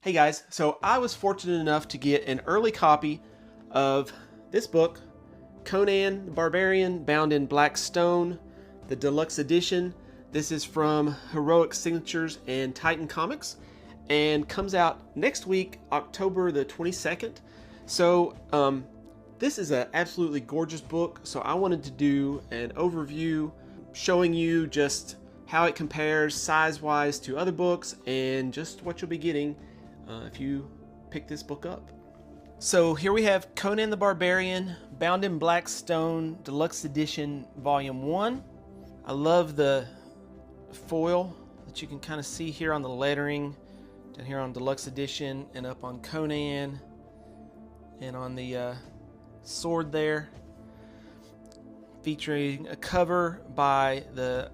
Hey guys, so I was fortunate enough to get an early copy of this book, Conan the Barbarian, bound in black stone, the Deluxe Edition. This is from Heroic Signatures and Titan Comics, and comes out next week, October the 22nd. So this is an absolutely gorgeous book, so I wanted to do an overview showing you just how it compares size-wise to other books and just what you'll be getting if you pick this book up. So here we have Conan the Barbarian, bound in black stone, Deluxe Edition, Volume 1. I love the foil that you can kind of see here on the lettering, down here on Deluxe Edition, and up on Conan, and on the sword there, featuring a cover by the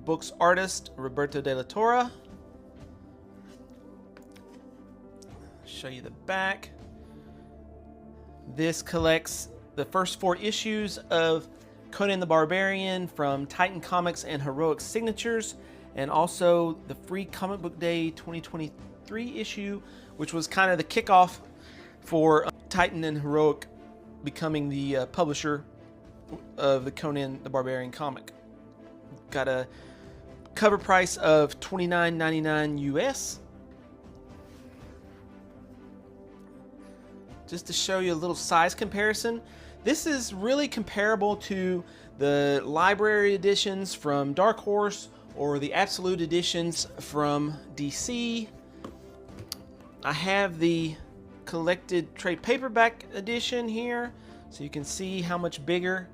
book's artist, Roberto de la Torre. Show you the back. This collects the first 4 issues of Conan the Barbarian from Titan Comics and Heroic Signatures, and also the free Comic Book Day 2023 issue, which was kind of the kickoff for Titan and Heroic becoming the publisher of the Conan the Barbarian comic. Got a cover price of $29.99 US. Just to show you a little size comparison, this is really comparable to the library editions from Dark Horse or the Absolute editions from DC. I have the collected trade paperback edition here, so you can see how much bigger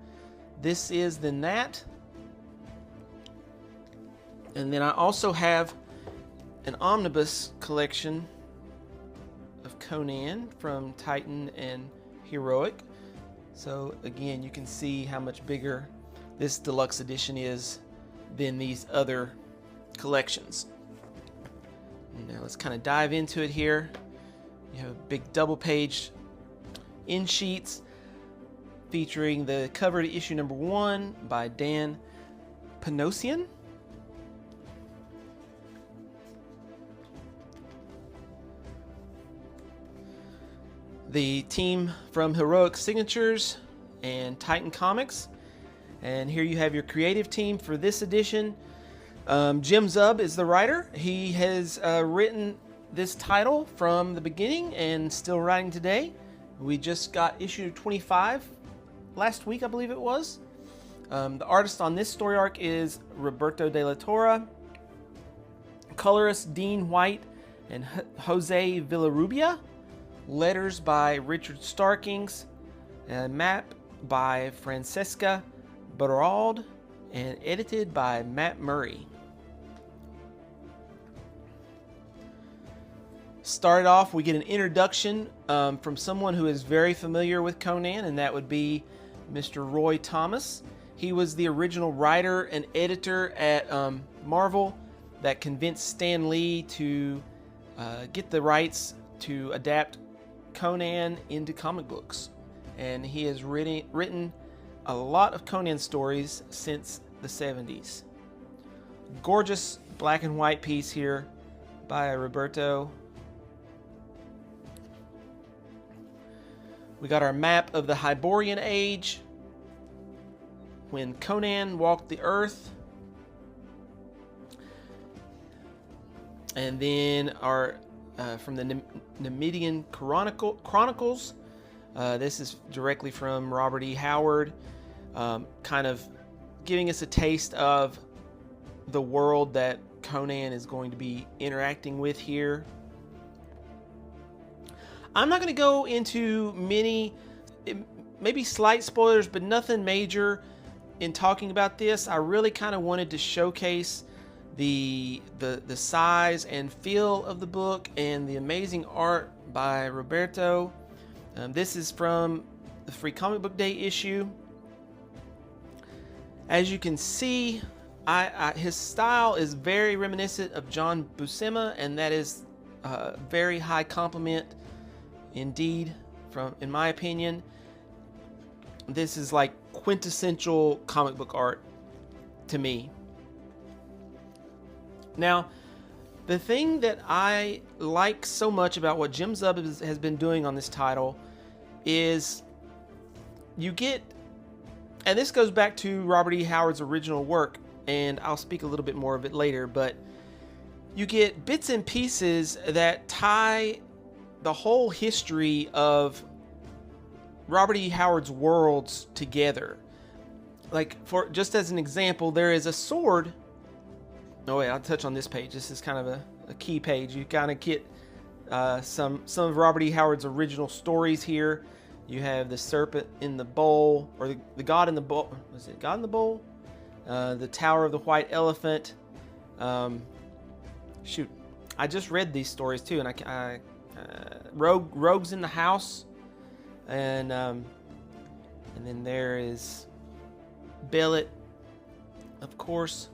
this is than that. And then I also have an Omnibus collection of Conan from Titan and Heroic. So again, you can see how much bigger this deluxe edition is than these other collections. Now let's kind of dive into it here. You have a big double page in sheets featuring the cover to issue number 1 by Dan Panosian. The team from Heroic Signatures and Titan Comics. And here you have your creative team for this edition. Jim Zub is the writer. He has written this title from the beginning and still writing today. We just got issue 25 last week, I believe it was. The artist on this story arc is Roberto de la Torre. Colorist Dean White and Jose Villarrubia. Letters by Richard Starkings, a map by Francesca Berald, and edited by Matt Murray. Started off, we get an introduction from someone who is very familiar with Conan, and that would be Mr. Roy Thomas. He was the original writer and editor at Marvel that convinced Stan Lee to get the rights to adapt Conan into comic books, and he has written a lot of Conan stories since the 70s. Gorgeous black and white piece here by Roberto. We got our map of the Hyborian Age, when Conan walked the earth, and then our from the Numidian Chronicles. This is directly from Robert E. Howard, kind of giving us a taste of the world that Conan is going to be interacting with here. I'm not going to go into many, maybe slight spoilers, but nothing major in talking about this. I really kind of wanted to showcase the size and feel of the book and the amazing art by Roberto. This is from the free Comic Book Day issue. As you can see, his style is very reminiscent of John Buscema, and that is a very high compliment indeed, in my opinion. This is like quintessential comic book art to me. Now, The thing that I like so much about what Jim Zub has been doing on this title is you get, and this goes back to Robert E. Howard's original work, and I'll speak a little bit more of it later, but you get bits and pieces that tie the whole history of Robert E. Howard's worlds together. Like, for just as an example, there is a sword. Oh wait, I'll touch on this page. This is kind of a key page. You kind of get some of Robert E. Howard's original stories here. You have the serpent in the bowl, or the god in the bowl. Was it God in the bowl? The Tower of the White Elephant. Shoot, I just read these stories too, and Rogues in the House, and then there is Bellet, of course.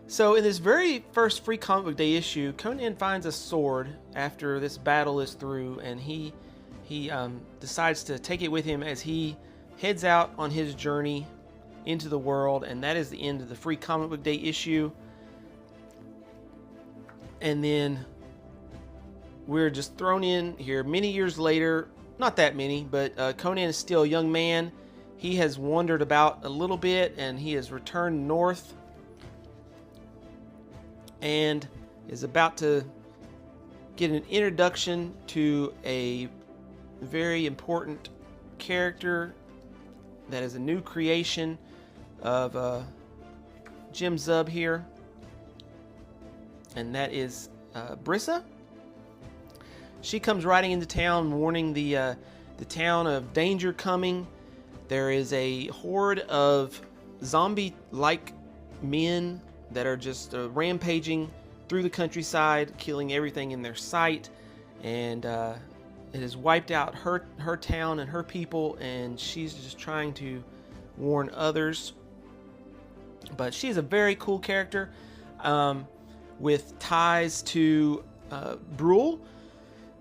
So in this very first Free Comic Book Day issue, Conan finds a sword after this battle is through, and he decides to take it with him as he heads out on his journey into the world, and that is the end of the Free Comic Book Day issue. And then we're just thrown in here many years later, not that many, but Conan is still a young man. He has wandered about a little bit, and he has returned north and is about to get an introduction to a very important character that is a new creation of Jim Zub here, and that is Brissa. She comes riding into town, warning the town of danger coming. There is a horde of zombie-like men that are just rampaging through the countryside, killing everything in their sight, and it has wiped out her town and her people, and she's just trying to warn others. But she's a very cool character with ties to Brule,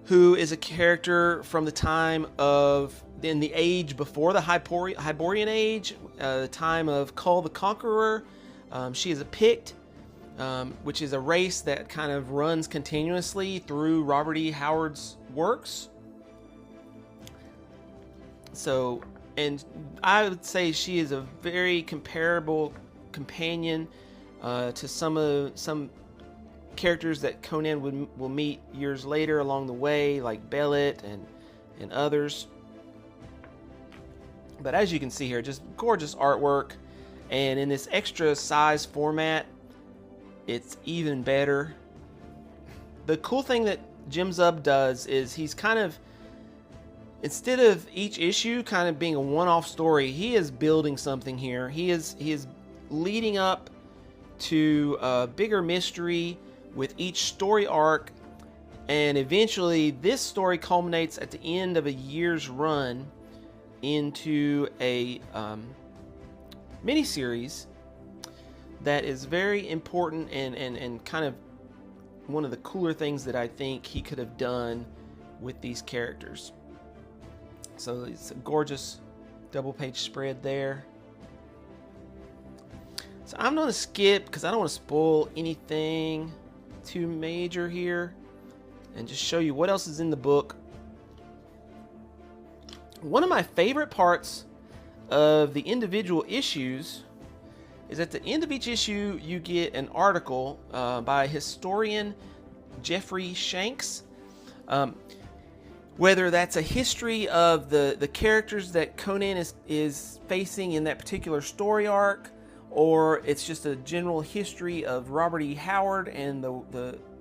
who is a character from the time of, in the age before the Hyborian age, the time of Kull the Conqueror. She is a Pict, which is a race that kind of runs continuously through Robert E. Howard's works. So, and I would say she is a very comparable companion to some characters that Conan will meet years later along the way, like Bellet and others. But as you can see here, just gorgeous artwork, and in this extra size format, it's even better. The cool thing that Jim Zub does is he's kind of, instead of each issue kind of being a one-off story, he is building something here. He is leading up to a bigger mystery with each story arc, and eventually this story culminates at the end of a year's run into a miniseries that is very important and kind of one of the cooler things that I think he could have done with these characters. So it's a gorgeous double page spread there. So I'm going to skip because I don't want to spoil anything too major here and just show you what else is in the book. One of my favorite parts of the individual issues is at the end of each issue you get an article by historian Jeffrey Shanks. Whether that's a history of the characters that Conan is facing in that particular story arc, or it's just a general history of Robert E. Howard and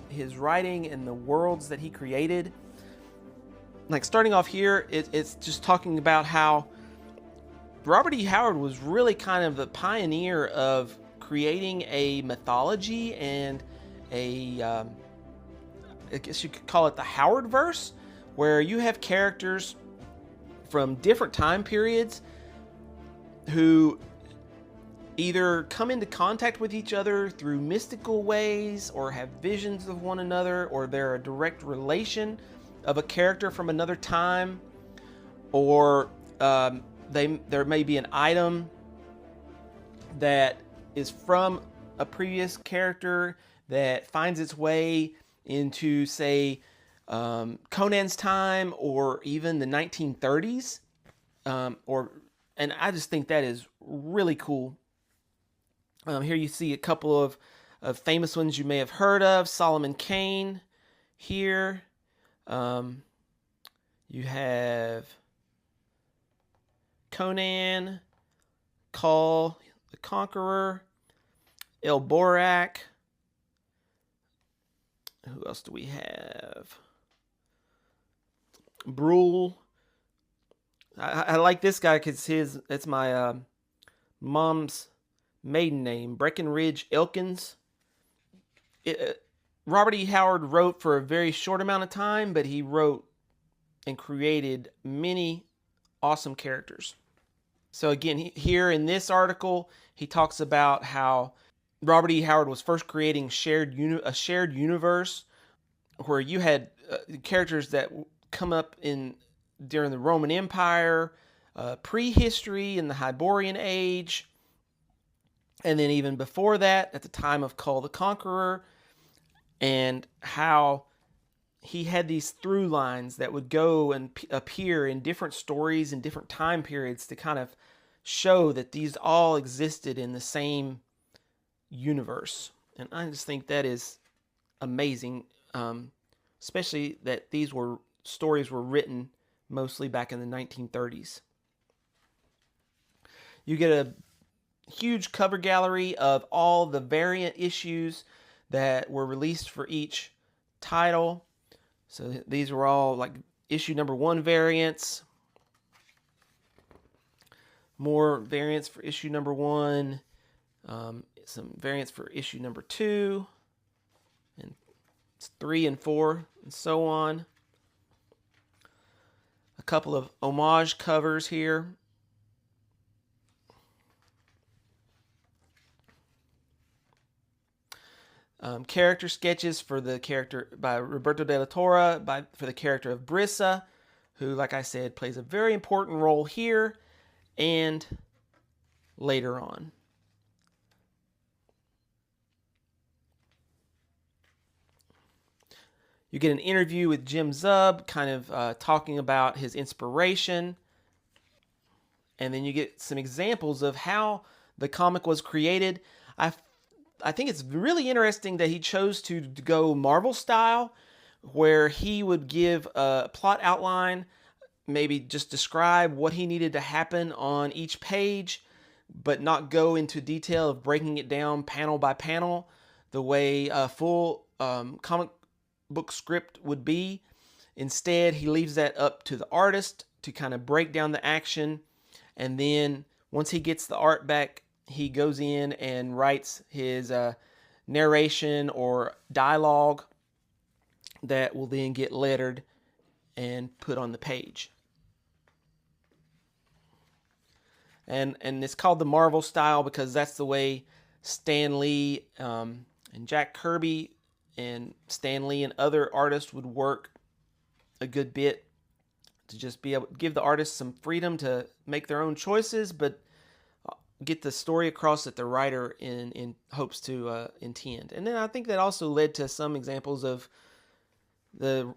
his writing and the worlds that he created. Like starting off here, it's just talking about how Robert E. Howard was really kind of the pioneer of creating a mythology and I guess you could call it the Howardverse, where you have characters from different time periods who either come into contact with each other through mystical ways, or have visions of one another, or they're a direct relation of a character from another time, or there may be an item that is from a previous character that finds its way into, say, Conan's time or even the 1930s. And I just think that is really cool. Here you see a couple of famous ones you may have heard of. Solomon Kane here. You have Conan, Call the Conqueror, El Borak. Who else do we have? Brule. I like this guy because it's my mom's maiden name, Breckenridge Elkins. Robert E. Howard wrote for a very short amount of time, but he wrote and created many awesome characters. So again, here in this article, he talks about how Robert E. Howard was first creating a shared universe where you had characters that come up during the Roman Empire, prehistory in the Hyborian Age, and then even before that, at the time of Kull the Conqueror, and how he had these through lines that would go and appear in different stories in different time periods to kind of show that these all existed in the same universe. And I just think that is amazing, especially that these stories were written mostly back in the 1930s. You get a huge cover gallery of all the variant issues that were released for each title. So these were all like issue number 1 variants. More variants for issue number 1. Some variants for issue number 2. And 3 and 4, and so on. A couple of homage covers here. Character sketches for the character by Roberto de la Torre for the character of Brissa, who, like I said, plays a very important role here and later on. You get an interview with Jim Zub, kind of talking about his inspiration. And then you get some examples of how the comic was created. I think it's really interesting that he chose to go Marvel style, where he would give a plot outline, maybe just describe what he needed to happen on each page, but not go into detail of breaking it down panel by panel the way a full comic book script would be. Instead, he leaves that up to the artist to kind of break down the action, and then once he gets the art back, he goes in and writes his narration or dialogue that will then get lettered and put on the page. And it's called the Marvel style because that's the way Stan Lee and Jack Kirby and Stan Lee and other artists would work a good bit, to just be able to give the artists some freedom to make their own choices, but get the story across that the writer in hopes to intend. And then I think that also led to some examples of the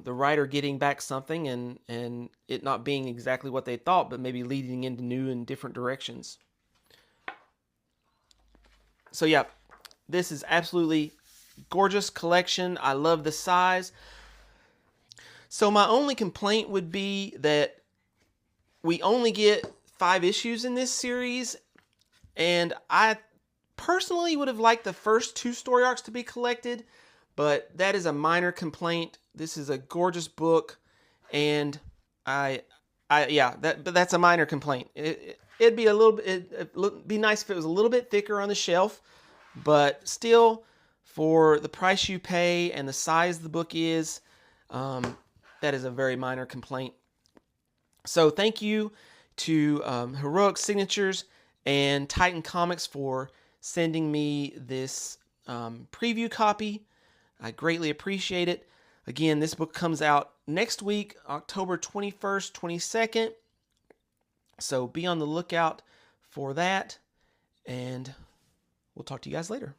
writer getting back something and it not being exactly what they thought, but maybe leading into new and different directions. So yeah, this is absolutely gorgeous collection. I love the size. So my only complaint would be that we only get 5 issues in this series, and I personally would have liked the first 2 story arcs to be collected, but that is a minor complaint. This is a gorgeous book, and that's a minor complaint. It'd be it'd be nice if it was a little bit thicker on the shelf, but still, for the price you pay and the size the book is, that is a very minor complaint. So thank you to Heroic Signatures and Titan Comics for sending me this preview copy. I greatly appreciate it. Again, this book comes out next week, October 21st, 22nd. So be on the lookout for that, and we'll talk to you guys later.